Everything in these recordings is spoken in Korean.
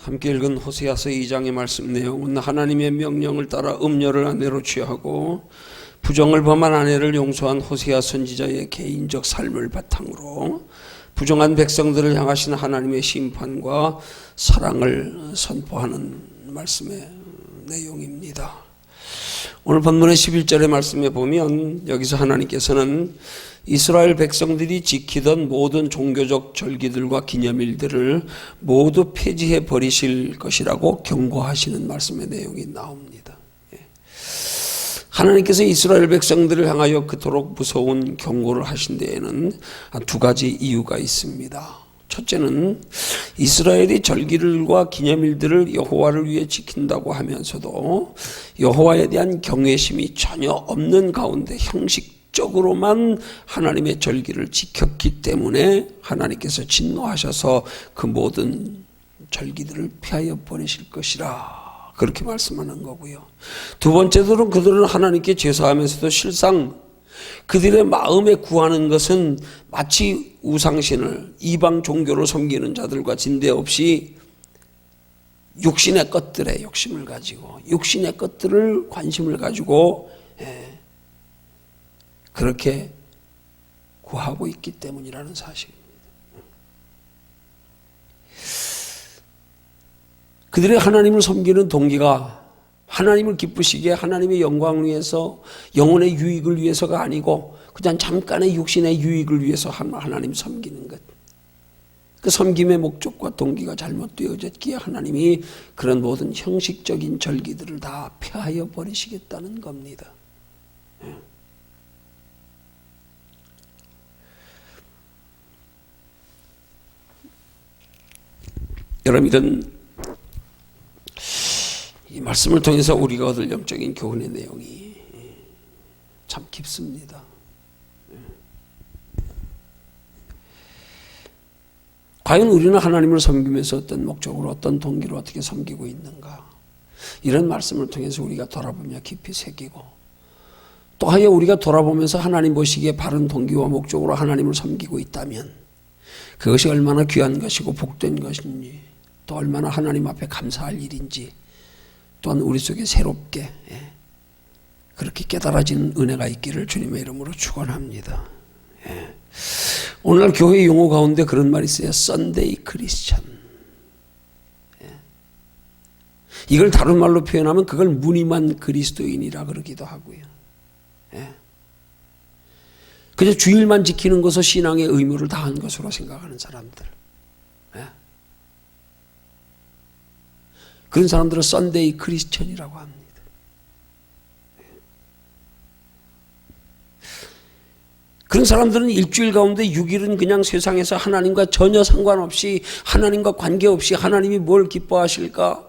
함께 읽은 호세아서 2장의 말씀 내용은 하나님의 명령을 따라 음녀를 아내로 취하고 부정을 범한 아내를 용서한 호세아 선지자의 개인적 삶을 바탕으로 부정한 백성들을 향하신 하나님의 심판과 사랑을 선포하는 말씀의 내용입니다. 오늘 본문의 11절의 말씀에 보면 여기서 하나님께서는 이스라엘 백성들이 지키던 모든 종교적 절기들과 기념일들을 모두 폐지해 버리실 것이라고 경고하시는 말씀의 내용이 나옵니다. 하나님께서 이스라엘 백성들을 향하여 그토록 무서운 경고를 하신 데에는 두 가지 이유가 있습니다. 첫째는 이스라엘이 절기들과 기념일들을 여호와를 위해 지킨다고 하면서도 여호와에 대한 경외심이 전혀 없는 가운데 형식적으로만 하나님의 절기를 지켰기 때문에 하나님께서 진노하셔서 그 모든 절기들을 폐하여 버리실 것이라 그렇게 말씀하는 거고요. 두 번째로는 그들은 하나님께 제사하면서도 실상 그들의 마음에 구하는 것은 마치 우상신을 이방 종교로 섬기는 자들과 진대 없이 육신의 것들에 욕심을 가지고 육신의 것들을 관심을 가지고 그렇게 구하고 있기 때문이라는 사실입니다. 그들의 하나님을 섬기는 동기가 하나님을 기쁘시게 하나님의 영광을 위해서 영혼의 유익을 위해서가 아니고 그냥 잠깐의 육신의 유익을 위해서 하나님 섬기는 것. 그 섬김의 목적과 동기가 잘못되어졌기에 하나님이 그런 모든 형식적인 절기들을 다 폐하여 버리시겠다는 겁니다. 여러분 이런 이 말씀을 통해서 우리가 얻을 영적인 교훈의 내용이 참 깊습니다. 과연 우리는 하나님을 섬기면서 어떤 목적으로 어떤 동기로 어떻게 섬기고 있는가? 이런 말씀을 통해서 우리가 돌아보며 깊이 새기고 또 하여 우리가 돌아보면서 하나님 보시기에 바른 동기와 목적으로 하나님을 섬기고 있다면 그것이 얼마나 귀한 것이고 복된 것인지 또 얼마나 하나님 앞에 감사할 일인지 또한 우리 속에 새롭게 그렇게 깨달아지는 은혜가 있기를 주님의 이름으로 축원합니다. 오늘날 교회 용어 가운데 그런 말이 있어요. 썬데이 크리스천. 이걸 다른 말로 표현하면 그걸 무늬만 그리스도인이라 그러기도 하고요. 그저 주일만 지키는 것을 신앙의 의무를 다한 것으로 생각하는 사람들. 그런 사람들은 썬데이 크리스천이라고 합니다. 그런 사람들은 일주일 가운데 6일은 그냥 세상에서 하나님과 전혀 상관없이 하나님과 관계없이 하나님이 뭘 기뻐하실까?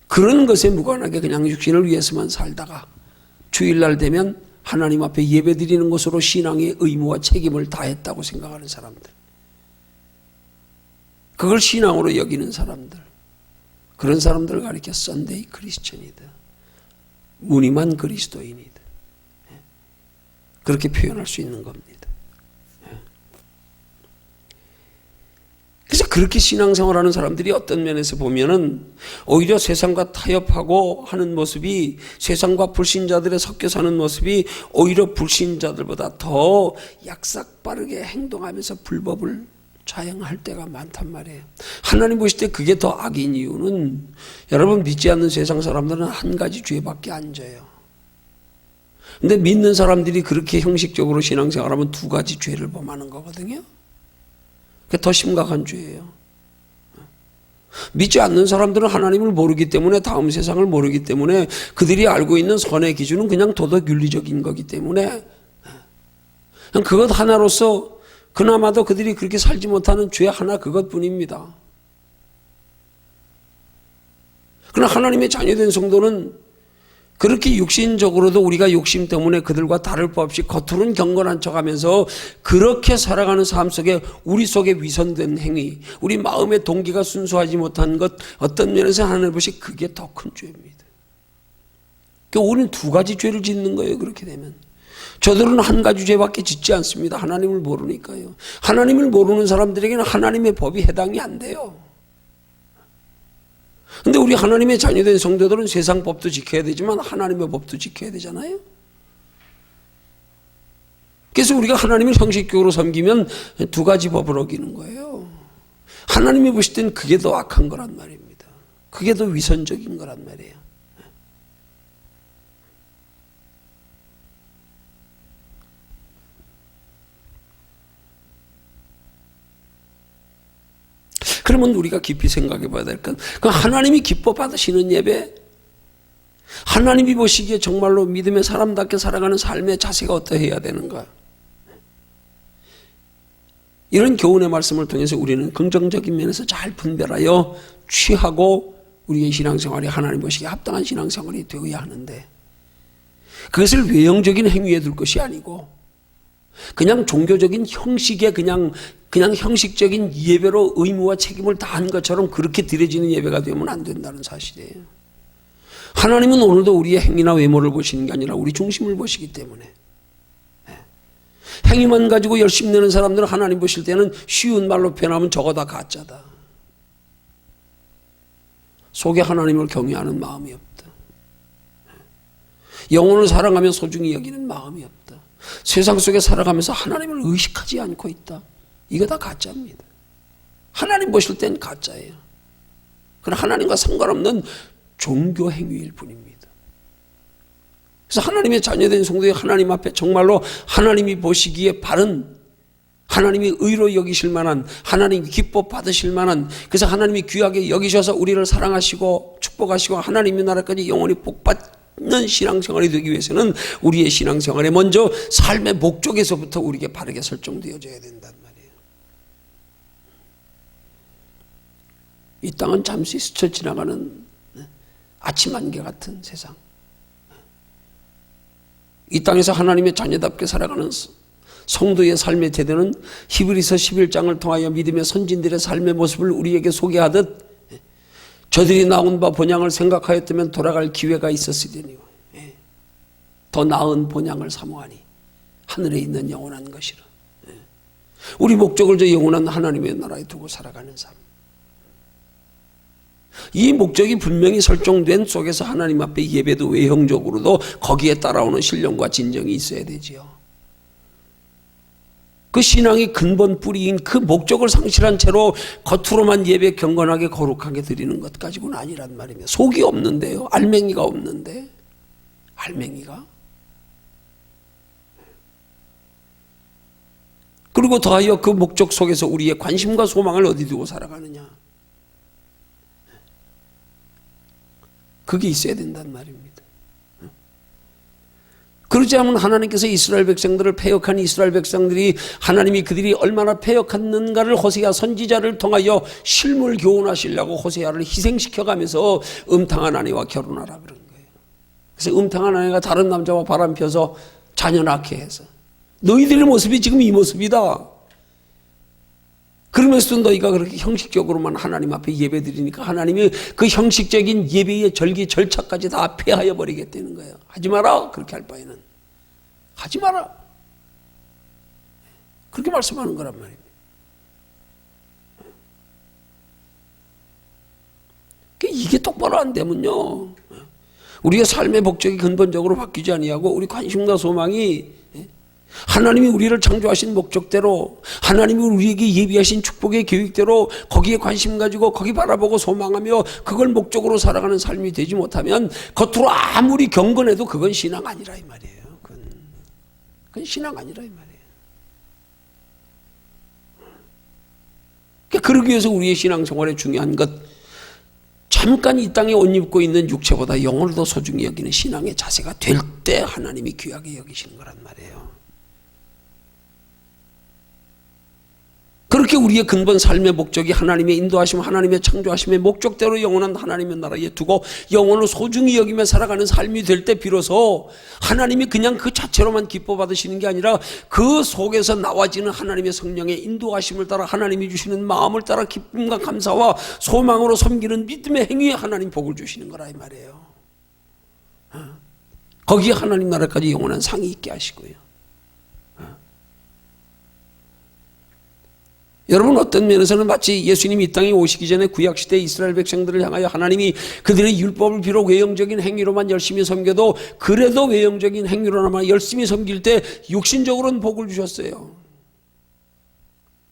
그런 것에 무관하게 그냥 육신을 위해서만 살다가 주일날 되면 하나님 앞에 예배드리는 것으로 신앙의 의무와 책임을 다했다고 생각하는 사람들. 그걸 신앙으로 여기는 사람들. 그런 사람들을 가리켜 썬데이 크리스천이다. 무늬만 그리스도인이다. 그렇게 표현할 수 있는 겁니다. 그래서 그렇게 신앙생활하는 사람들이 어떤 면에서 보면은 오히려 세상과 타협하고 하는 모습이 세상과 불신자들의 섞여 사는 모습이 오히려 불신자들보다 더 약삭빠르게 행동하면서 불법을 자행할 때가 많단 말이에요. 하나님 보실 때 그게 더 악인 이유는 여러분 믿지 않는 세상 사람들은 한 가지 죄밖에 안 져요. 근데 믿는 사람들이 그렇게 형식적으로 신앙생활하면 두 가지 죄를 범하는 거거든요. 그게 더 심각한 죄예요. 믿지 않는 사람들은 하나님을 모르기 때문에 다음 세상을 모르기 때문에 그들이 알고 있는 선의 기준은 그냥 도덕윤리적인 거기 때문에 그냥 그것 하나로서 그나마도 그들이 그렇게 살지 못하는 죄 하나 그것뿐입니다. 그러나 하나님의 자녀된 성도는 그렇게 육신적으로도 우리가 욕심 때문에 그들과 다를 바 없이 겉으로는 경건한 척하면서 그렇게 살아가는 삶 속에 우리 속에 위선된 행위, 우리 마음의 동기가 순수하지 못한 것 어떤 면에서 하나님 보시 그게 더 큰 죄입니다. 그러니까 우리는 두 가지 죄를 짓는 거예요. 그렇게 되면. 저들은 한 가지 죄밖에 짓지 않습니다. 하나님을 모르니까요. 하나님을 모르는 사람들에게는 하나님의 법이 해당이 안 돼요. 근데 우리 하나님의 자녀된 성도들은 세상 법도 지켜야 되지만 하나님의 법도 지켜야 되잖아요. 그래서 우리가 하나님을 형식적으로 섬기면 두 가지 법을 어기는 거예요. 하나님이 보실 땐 그게 더 악한 거란 말입니다. 그게 더 위선적인 거란 말이에요. 그러면 우리가 깊이 생각해 봐야 될 건, 그 하나님이 기뻐 받으시는 예배, 하나님이 보시기에 정말로 믿음의 사람답게 살아가는 삶의 자세가 어떠해야 되는가. 이런 교훈의 말씀을 통해서 우리는 긍정적인 면에서 잘 분별하여 취하고 우리의 신앙생활이 하나님 보시기에 합당한 신앙생활이 되어야 하는데, 그것을 외형적인 행위에 둘 것이 아니고 그냥 종교적인 형식의 그냥 형식적인 예배로 의무와 책임을 다한 것처럼 그렇게 드려지는 예배가 되면 안 된다는 사실이에요. 하나님은 오늘도 우리의 행위나 외모를 보시는 게 아니라 우리 중심을 보시기 때문에, 행위만 가지고 열심히 내는 사람들은 하나님 보실 때는 쉬운 말로 표현하면 저거 다 가짜다. 속에 하나님을 경외하는 마음이 없다. 영혼을 사랑하며 소중히 여기는 마음이 없다. 세상 속에 살아가면서 하나님을 의식하지 않고 있다. 이거 다 가짜입니다. 하나님 보실 땐 가짜예요. 그러나 하나님과 상관없는 종교 행위일 뿐입니다. 그래서 하나님의 자녀된 성도의 하나님 앞에 정말로 하나님이 보시기에 바른, 하나님이 의로 여기실 만한, 하나님이 기뻐 받으실 만한, 그래서 하나님이 귀하게 여기셔서 우리를 사랑하시고 축복하시고 하나님의 나라까지 영원히 복받는 신앙생활이 되기 위해서는 우리의 신앙생활에 먼저 삶의 목적에서부터 우리에게 바르게 설정되어져야 된단 말이에요. 이 땅은 잠시 스쳐 지나가는 아침 안개 같은 세상, 이 땅에서 하나님의 자녀답게 살아가는 성도의 삶의 태도는 히브리서 11장을 통하여 믿음의 선진들의 삶의 모습을 우리에게 소개하듯, 저들이 나온 바 본향을 생각하였다면 돌아갈 기회가 있었으리니 더 나은 본향을 사모하니 하늘에 있는 영원한 것이라. 우리 목적을 저 영원한 하나님의 나라에 두고 살아가는 삶, 이 목적이 분명히 설정된 속에서 하나님 앞에 예배도 외형적으로도 거기에 따라오는 신령과 진정이 있어야 되지요. 그 신앙의 근본 뿌리인 그 목적을 상실한 채로 겉으로만 예배 경건하게 거룩하게 드리는 것 가지고는 아니란 말입니다. 속이 없는데요. 알맹이가 없는데. 알맹이가. 그리고 더하여 그 목적 속에서 우리의 관심과 소망을 어디 두고 살아가느냐. 그게 있어야 된단 말입니다. 그러지 않으면 하나님께서 이스라엘 백성들을 패역한 이스라엘 백성들이, 하나님이 그들이 얼마나 패역했는가를 호세아 선지자를 통하여 실물 교훈하시려고 호세아를 희생시켜가면서 음탕한 아내와 결혼하라 그런 거예요. 그래서 음탕한 아내가 다른 남자와 바람 펴서 자녀 낳게 해서, 너희들의 모습이 지금 이 모습이다. 그러면서도 너희가 그렇게 형식적으로만 하나님 앞에 예배 드리니까 하나님이 그 형식적인 예배의 절기 절차까지 다 폐하여 버리겠다는 거예요. 하지 마라. 그렇게 할 바에는 하지 마라. 그렇게 말씀하는 거란 말입니다. 이게 똑바로 안 되면요, 우리의 삶의 목적이 근본적으로 바뀌지 아니하고 우리 관심과 소망이 하나님이 우리를 창조하신 목적대로, 하나님이 우리에게 예비하신 축복의 계획대로 거기에 관심 가지고 거기 바라보고 소망하며 그걸 목적으로 살아가는 삶이 되지 못하면 겉으로 아무리 경건해도 그건 신앙 아니라 이 말이에요. 그건 신앙 아니라 이 말이에요. 그러기 위해서 우리의 신앙생활에 중요한 것, 잠깐 이 땅에 옷 입고 있는 육체보다 영혼을 더 소중히 여기는 신앙의 자세가 될 때 하나님이 귀하게 여기시는 거란 말이에요. 그렇게 우리의 근본 삶의 목적이 하나님의 인도하심, 하나님의 창조하심의 목적대로 영원한 하나님의 나라에 두고 영혼을 소중히 여기며 살아가는 삶이 될 때 비로소 하나님이 그냥 그 자체로만 기뻐 받으시는 게 아니라 그 속에서 나와지는 하나님의 성령의 인도하심을 따라 하나님이 주시는 마음을 따라 기쁨과 감사와 소망으로 섬기는 믿음의 행위에 하나님 복을 주시는 거라 이 말이에요. 거기에 하나님 나라까지 영원한 상이 있게 하시고요. 여러분, 어떤 면에서는 마치 예수님이 이 땅에 오시기 전에 구약시대 이스라엘 백성들을 향하여 하나님이 그들의 율법을 비록 외형적인 행위로만 열심히 섬겨도 그래도 외형적인 행위로나마 열심히 섬길 때 육신적으로는 복을 주셨어요.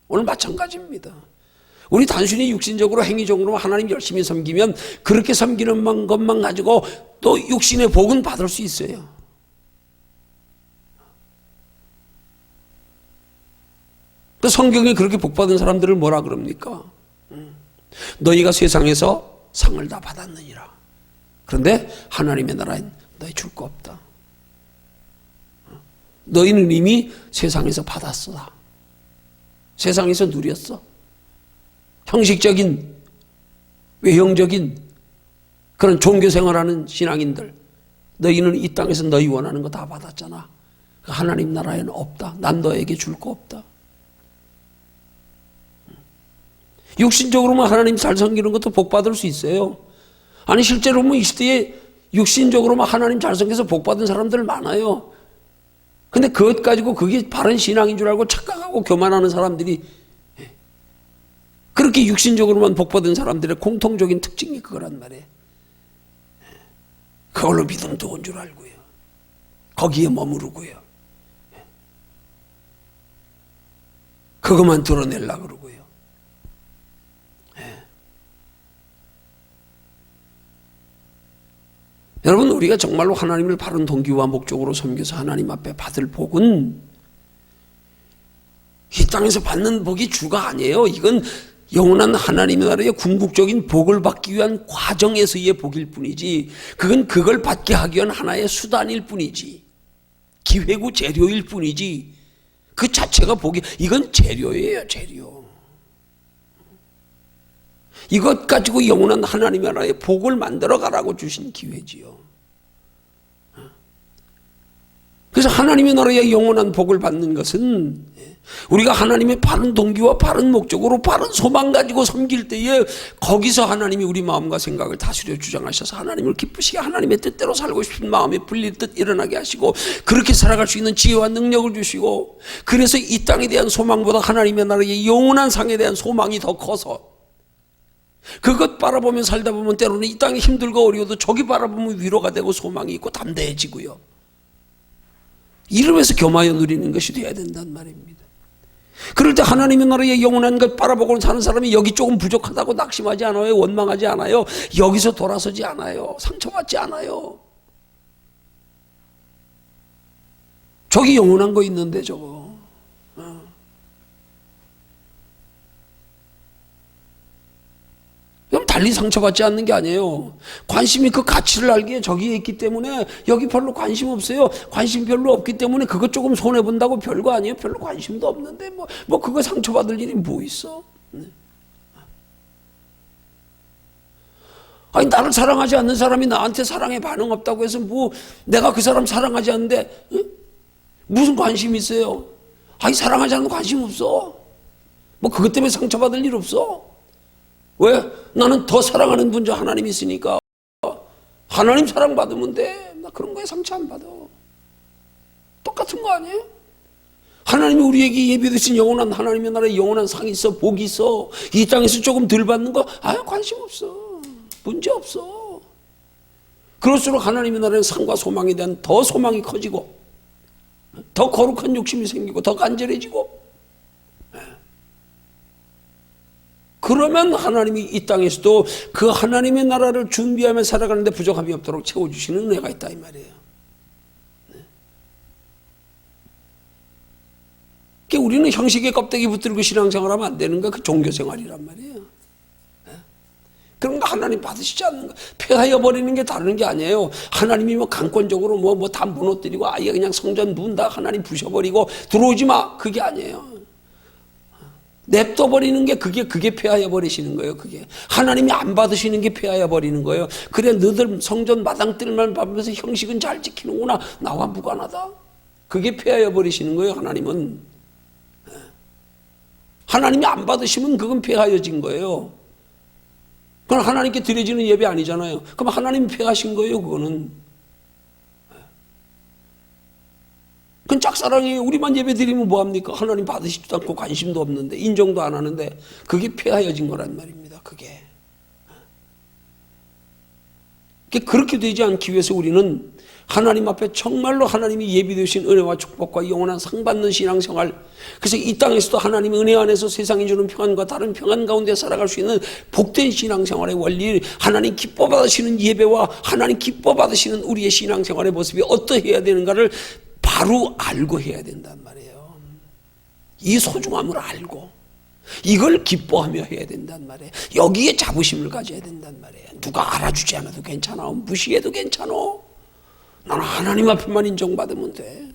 오늘 마찬가지입니다. 우리 단순히 육신적으로 행위적으로 하나님 열심히 섬기면 그렇게 섬기는 것만 가지고 또 육신의 복은 받을 수 있어요. 그 성경에 그렇게 복받은 사람들을 뭐라 그럽니까? 너희가 세상에서 상을 다 받았느니라. 그런데 하나님의 나라엔 너희 줄 거 없다. 너희는 이미 세상에서 받았어. 세상에서 누렸어. 형식적인, 외형적인 그런 종교생활하는 신앙인들, 너희는 이 땅에서 너희 원하는 거 다 받았잖아. 하나님 나라에는 없다. 난 너에게 줄 거 없다. 육신적으로만 하나님 잘 섬기는 것도 복 받을 수 있어요. 아니 실제로 이 시대에 육신적으로만 하나님 잘 섬겨서 복 받은 사람들 많아요. 근데 그것 가지고 그게 바른 신앙인 줄 알고 착각하고 교만하는 사람들이, 그렇게 육신적으로만 복 받은 사람들의 공통적인 특징이 그거란 말이에요. 그걸로 믿음도 온 줄 알고요. 거기에 머무르고요. 그것만 드러내려고 그러고요. 여러분, 우리가 정말로 하나님을 바른 동기와 목적으로 섬겨서 하나님 앞에 받을 복은 이 땅에서 받는 복이 주가 아니에요. 이건 영원한 하나님의 나라의 궁극적인 복을 받기 위한 과정에서의 복일 뿐이지, 그건 그걸 받게 하기 위한 하나의 수단일 뿐이지, 기회고 재료일 뿐이지, 그 자체가 복이, 이건 재료예요. 재료. 이것 가지고 영원한 하나님의 나라의 복을 만들어 가라고 주신 기회지요. 그래서 하나님의 나라의 영원한 복을 받는 것은 우리가 하나님의 바른 동기와 바른 목적으로 바른 소망 가지고 섬길 때에 거기서 하나님이 우리 마음과 생각을 다스려 주장하셔서 하나님을 기쁘시게 하나님의 뜻대로 살고 싶은 마음에 불릴 듯 일어나게 하시고 그렇게 살아갈 수 있는 지혜와 능력을 주시고, 그래서 이 땅에 대한 소망보다 하나님의 나라의 영원한 상에 대한 소망이 더 커서 그것 바라보며 살다 보면 때로는 이 땅이 힘들고 어려워도 저기 바라보면 위로가 되고 소망이 있고 담대해지고요. 이러면서 겸하여 누리는 것이 되어야 된단 말입니다. 그럴 때 하나님의 나라의 영원한 것 바라보고 사는 사람이 여기 조금 부족하다고 낙심하지 않아요. 원망하지 않아요. 여기서 돌아서지 않아요. 상처받지 않아요. 저기 영원한 거 있는데 저거. 그럼 달리 상처받지 않는 게 아니에요. 관심이 그 가치를 알기에 저기에 있기 때문에 여기 별로 관심 없어요. 관심 별로 없기 때문에 그것 조금 손해본다고 별거 아니에요. 별로 관심도 없는데 뭐 그거 상처받을 일이 뭐 있어. 아니 나를 사랑하지 않는 사람이 나한테 사랑에 반응 없다고 해서 뭐 내가 그 사람 사랑하지 않는데 무슨 관심이 있어요. 아니 사랑하지 않는 관심 없어. 뭐 그것 때문에 상처받을 일 없어. 왜? 나는 더 사랑하는 분자 하나님이 있으니까 하나님 사랑받으면 돼. 나 그런 거에 상처 안 받아. 똑같은 거 아니에요? 하나님이 우리에게 예비되신 영원한 하나님의 나라에 영원한 상이 있어, 복이 있어. 이 땅에서 조금 덜 받는 거 아유 관심 없어. 문제 없어. 그럴수록 하나님의 나라의 상과 소망에 대한 더 소망이 커지고 더 거룩한 욕심이 생기고 더 간절해지고, 그러면 하나님이 이 땅에서도 그 하나님의 나라를 준비하며 살아가는데 부족함이 없도록 채워주시는 은혜가 있다 이 말이에요. 그러니까 우리는 형식에 껍데기 붙들고 신앙생활하면 안 되는 거야. 그 종교생활이란 말이에요. 그런 거 하나님 받으시지 않는 거. 폐하여 버리는 게 다른 게 아니에요. 하나님이 뭐 강권적으로 뭐 다 무너뜨리고 아예 그냥 성전 문 다 하나님 부셔버리고 들어오지 마. 그게 아니에요. 냅둬 버리는 게 그게 폐하여 버리시는 거예요. 그게 하나님이 안 받으시는 게 폐하여 버리는 거예요. 그래 너들 성전 마당들만 밟으면서 형식은 잘 지키는구나. 나와 무관하다. 그게 폐하여 버리시는 거예요. 하나님은. 하나님이 안 받으시면 그건 폐하여진 거예요. 그건 하나님께 드려지는 예배 아니잖아요. 그럼 하나님이 폐하신 거예요. 그거는. 그건 짝사랑이에요. 우리만 예배 드리면 뭐합니까? 하나님 받으시지도 않고 관심도 없는데 인정도 안 하는데 그게 폐하여진 거란 말입니다. 그게. 그렇게 되지 않기 위해서 우리는 하나님 앞에 정말로 하나님이 예비되신 은혜와 축복과 영원한 상 받는 신앙생활, 그래서 이 땅에서도 하나님의 은혜 안에서 세상이 주는 평안과 다른 평안 가운데 살아갈 수 있는 복된 신앙생활의 원리, 하나님 기뻐 받으시는 예배와 하나님 기뻐 받으시는 우리의 신앙생활의 모습이 어떠해야 되는가를 바로 알고 해야 된단 말이에요. 이 소중함을 알고 이걸 기뻐하며 해야 된단 말이에요. 여기에 자부심을 가져야 된단 말이에요. 누가 알아주지 않아도 괜찮아, 무시해도 괜찮아, 나는 하나님 앞에만 인정받으면 돼.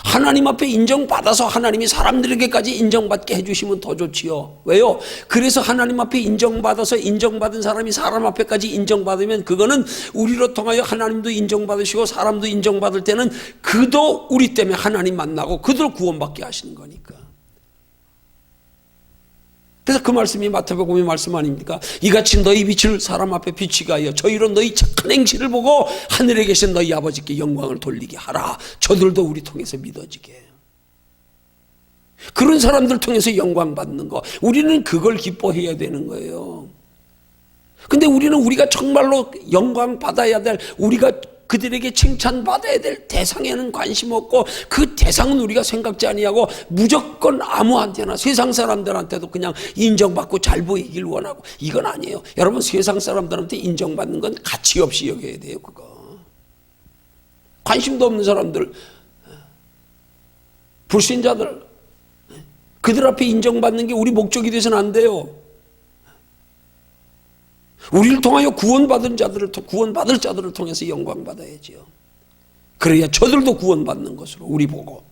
하나님 앞에 인정받아서 하나님이 사람들에게까지 인정받게 해주시면 더 좋지요. 왜요? 그래서 하나님 앞에 인정받아서 인정받은 사람이 사람 앞에까지 인정받으면 그거는 우리로 통하여 하나님도 인정받으시고 사람도 인정받을 때는 그도 우리 때문에 하나님 만나고 그들 구원받게 하시는 거니까. 그래서 그 말씀이 마태복음의 말씀 아닙니까? 이같이 너희 빛을 사람 앞에 비치게 하여 저희로 너희 착한 행실을 보고 하늘에 계신 너희 아버지께 영광을 돌리게 하라. 저들도 우리 통해서 믿어지게. 그런 사람들 통해서 영광 받는 거, 우리는 그걸 기뻐해야 되는 거예요. 근데 우리는 우리가 정말로 영광 받아야 될, 우리가 그들에게 칭찬받아야 될 대상에는 관심 없고 그 대상은 우리가 생각지 아니하고 무조건 아무한테나 세상 사람들한테도 그냥 인정받고 잘 보이길 원하고, 이건 아니에요. 여러분, 세상 사람들한테 인정받는 건 가치 없이 여겨야 돼요. 그거 관심도 없는 사람들, 불신자들, 그들 앞에 인정받는 게 우리 목적이 돼서는 안 돼요. 우리를 통하여 구원받을 자들을 통해서 영광 받아야지요. 그래야 저들도 구원받는 것으로 우리 보고.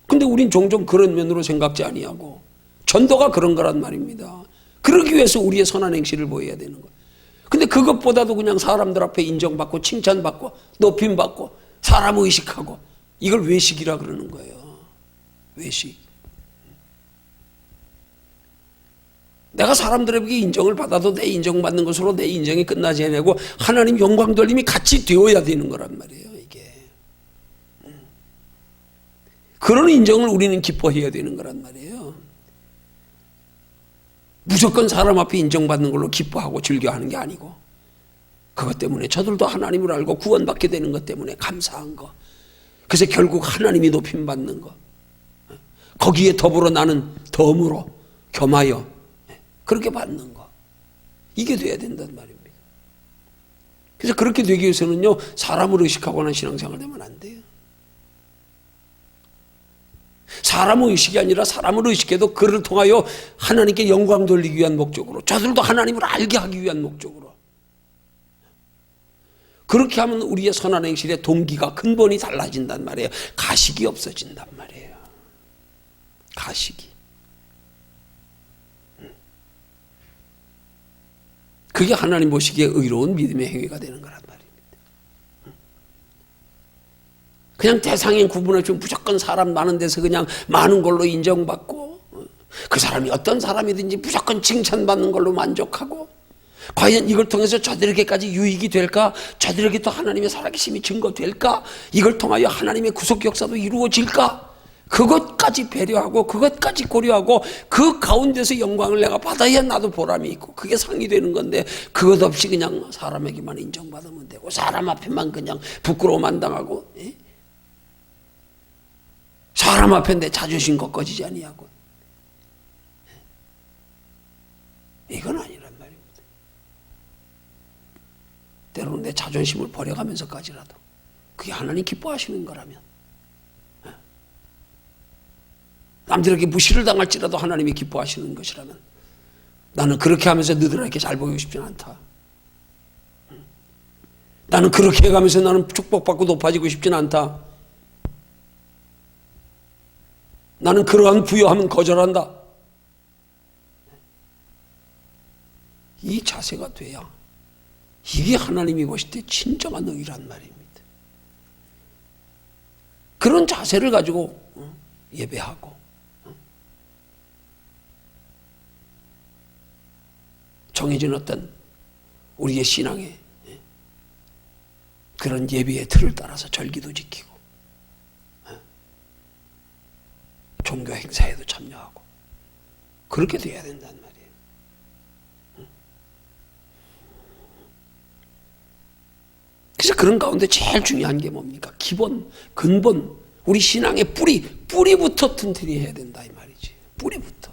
근데 우린 종종 그런 면으로 생각지 아니하고, 전도가 그런 거란 말입니다. 그러기 위해서 우리의 선한 행실을 보여야 되는 거예요. 근데 그것보다도 그냥 사람들 앞에 인정받고 칭찬받고 높임받고 사람 의식하고, 이걸 외식이라 그러는 거예요. 외식. 내가 사람들에게 인정을 받아도 내 인정받는 것으로 내 인정이 끝나지 않고 하나님 영광 돌림이 같이 되어야 되는 거란 말이에요. 이게 그런 인정을 우리는 기뻐해야 되는 거란 말이에요. 무조건 사람 앞에 인정받는 걸로 기뻐하고 즐겨하는 게 아니고, 그것 때문에 저들도 하나님을 알고 구원받게 되는 것 때문에 감사한 거, 그래서 결국 하나님이 높임받는 거, 거기에 더불어 나는 덤으로 겸하여 그렇게 받는 거, 이게 돼야 된단 말입니다. 그래서 그렇게 되기 위해서는요, 사람을 의식하거나 신앙생활 되면 안 돼요. 사람의 의식이 아니라 사람을 의식해도 그를 통하여 하나님께 영광 돌리기 위한 목적으로, 저들도 하나님을 알게 하기 위한 목적으로. 그렇게 하면 우리의 선한 행실의 동기가 근본이 달라진단 말이에요. 가식이 없어진단 말이에요. 가식이. 그게 하나님 보시기에 의로운 믿음의 행위가 되는 거란 말입니다. 그냥 대상인 구분을 좀 무조건 사람 많은 데서 그냥 많은 걸로 인정받고, 그 사람이 어떤 사람이든지 무조건 칭찬받는 걸로 만족하고, 과연 이걸 통해서 저들에게까지 유익이 될까? 저들에게 또 하나님의 살아계심이 증거될까? 이걸 통하여 하나님의 구속 역사도 이루어질까? 그것까지 배려하고 그것까지 고려하고 그 가운데서 영광을 내가 받아야 나도 보람이 있고 그게 상이 되는 건데, 그것 없이 그냥 사람에게만 인정받으면 되고 사람 앞에만 그냥 부끄러움만 당하고, 예? 사람 앞에 내 자존심 꺾어지지 아니하고, 이건 아니란 말입니다. 때로는 내 자존심을 버려가면서까지라도 그게 하나님 기뻐하시는 거라면, 남들에게 무시를 당할지라도 하나님이 기뻐하시는 것이라면, 나는 그렇게 하면서 너희들에게 잘 보이고 싶지는 않다. 나는 그렇게 해가면서 나는 축복받고 높아지고 싶지는 않다. 나는 그러한 부여하면 거절한다. 이 자세가 돼야 이게 하나님이 보실 때 진정한 의란 말입니다. 그런 자세를 가지고 예배하고, 정해진 어떤 우리의 신앙의 그런 예배의 틀을 따라서 절기도 지키고, 종교 행사에도 참여하고 그렇게 돼야 된단 말이에요. 그래서 그런 가운데 제일 중요한 게 뭡니까? 기본, 근본, 우리 신앙의 뿌리부터 튼튼히 해야 된다 이 말이지. 뿌리부터.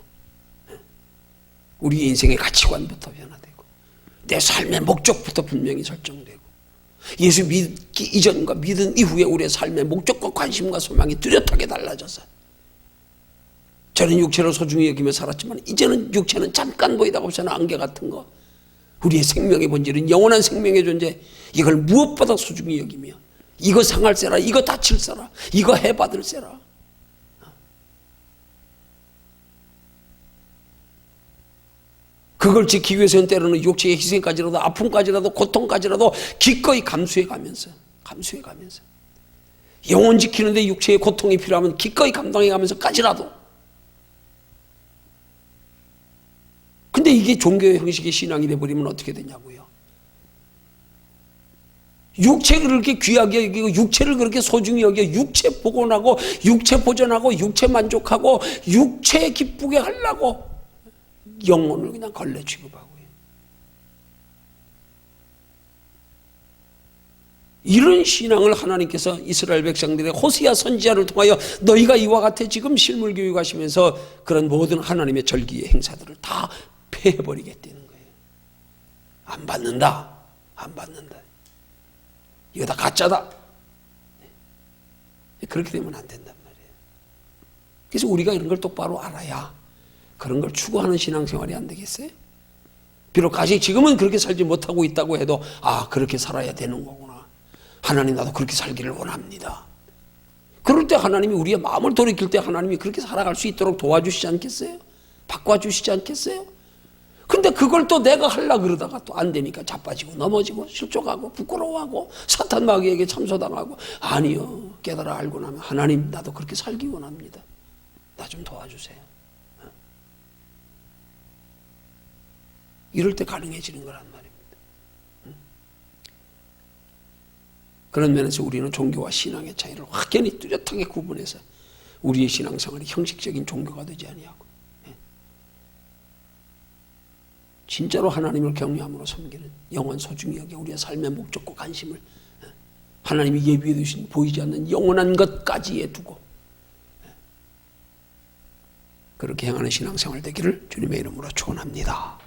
우리 인생의 가치관부터 변화되고 내 삶의 목적부터 분명히 설정되고 예수 믿기 이전과 믿은 이후에 우리의 삶의 목적과 관심과 소망이 뚜렷하게 달라져서 저는 육체를 소중히 여기며 살았지만 이제는 육체는 잠깐 보이다고 저는 안개 같은 거, 우리의 생명의 본질은 영원한 생명의 존재, 이걸 무엇보다 소중히 여기며 이거 상할세라, 이거 다칠세라, 이거 해받을세라. 그걸 지키기 위해서는 때로는 육체의 희생까지라도 아픔까지라도 고통까지라도 기꺼이 감수해가면서 영혼 지키는데 육체의 고통이 필요하면 기꺼이 감당해가면서까지라도. 근데 이게 종교의 형식의 신앙이 돼버리면 어떻게 되냐고요. 육체를 그렇게 귀하게 여기고 육체를 그렇게 소중히 여겨 육체 복원하고 육체 보존하고 육체 만족하고 육체 기쁘게 하려고 영혼을 그냥 걸레 취급하고요. 이런 신앙을 하나님께서 이스라엘 백성들의 호세아 선지자를 통하여 너희가 이와 같아 지금 실물 교육하시면서 그런 모든 하나님의 절기의 행사들을 다 폐해버리겠다는 거예요. 안 받는다. 이거 다 가짜다. 그렇게 되면 안 된단 말이에요. 그래서 우리가 이런 걸 똑바로 알아야 그런 걸 추구하는 신앙생활이 안 되겠어요? 비록 아직 지금은 그렇게 살지 못하고 있다고 해도 그렇게 살아야 되는 거구나. 하나님 나도 그렇게 살기를 원합니다. 그럴 때 하나님이 우리의 마음을 돌이킬 때 하나님이 그렇게 살아갈 수 있도록 도와주시지 않겠어요? 바꿔주시지 않겠어요? 근데 그걸 또 내가 하려고 그러다가 또 안 되니까 자빠지고 넘어지고 실족하고 부끄러워하고 사탄 마귀에게 참소당하고 아니요, 깨달아 알고 나면 하나님 나도 그렇게 살기 원합니다. 나 좀 도와주세요. 이럴 때 가능해지는 거란 말입니다. 그런 면에서 우리는 종교와 신앙의 차이를 확연히 뚜렷하게 구분해서 우리의 신앙생활이 형식적인 종교가 되지 아니하고 진짜로 하나님을 경외함으로 섬기는 영원 소중히 여겨 우리의 삶의 목적과 관심을 하나님이 예비해 두신 보이지 않는 영원한 것까지에 두고 그렇게 행하는 신앙생활 되기를 주님의 이름으로 축원합니다.